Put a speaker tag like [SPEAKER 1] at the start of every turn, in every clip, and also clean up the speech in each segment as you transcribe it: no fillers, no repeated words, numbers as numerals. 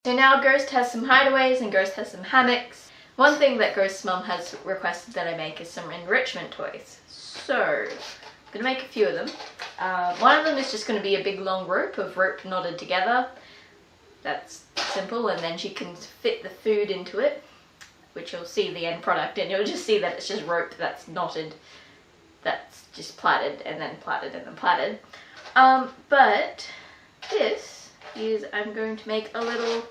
[SPEAKER 1] So now Ghost has some hideaways and Ghost has some hammocks. One thing that Ghost's mum has requested that I make is some enrichment toys. So, I'm going to make a few of them. One of them is just going to be a big long rope knotted together. That's simple, and then she can fit the food into it, which you'll see the end product, and you'll just see that it's just rope that's knotted, that's just plaited and then plaited and then plaited. But this is, I'm going to make a little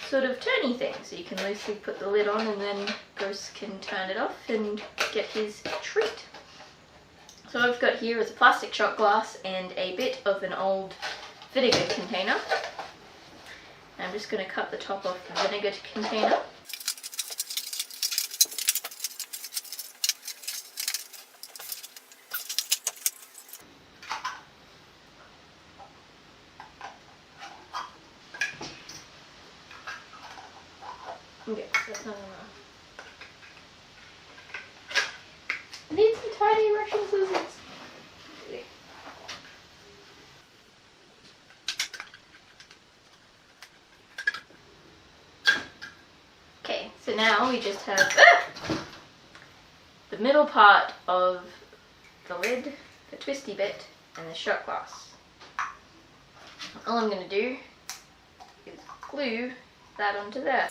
[SPEAKER 1] sort of turny thing, so you can loosely put the lid on and then Ghost can turn it off and get his treat. So what I've got here is a plastic shot glass and a bit of an old vinegar container. I'm just going to cut the top off the vinegar container. Okay, that's not enough. I need some tiny Russian scissors. Okay, so now we just have the middle part of the lid, the twisty bit, and the shot glass. All I'm going to do is glue that onto there.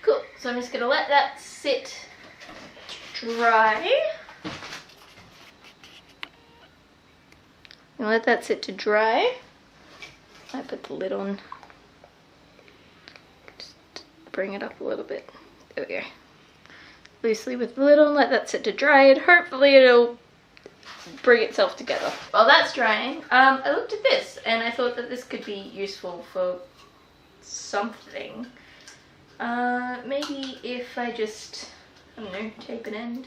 [SPEAKER 1] Cool, so I'm just going to let that sit dry. And let that sit to dry. I put the lid on. Just bring it up a little bit. There we go. Loosely with the lid on, let that sit to dry, and hopefully it'll bring itself together. While that's drying, I looked at this and I thought that this could be useful for something. Maybe if I just, I don't know, tape an end.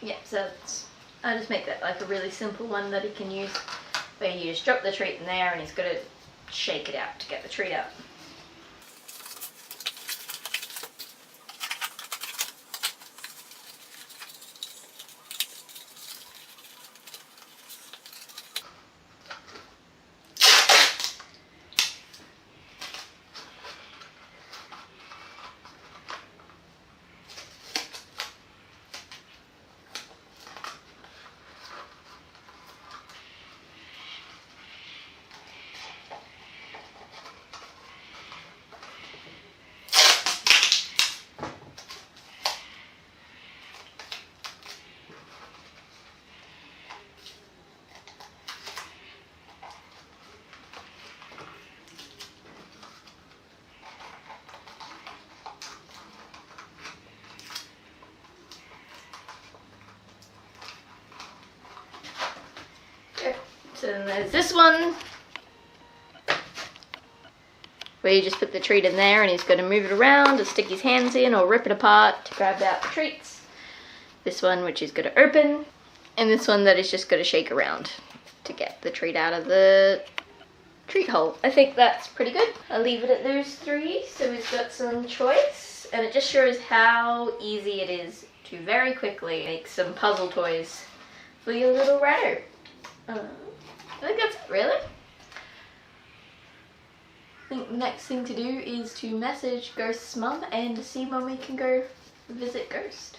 [SPEAKER 1] Yeah, so I just make that like a really simple one that he can use, where you just drop the treat in there and he's got to shake it out to get the treat out. So then there's this one, where you just put the treat in there and he's going to move it around or stick his hands in or rip it apart to grab out the treats. This one which is going to open, and this one that is just going to shake around to get the treat out of the treat hole. I think that's pretty good. I'll leave it at those three so we've got some choice, and it just shows how easy it is to very quickly make some puzzle toys for your little ratto. I think that's it, really. I think the next thing to do is to message Ghost's mum and see when we can go visit Ghost.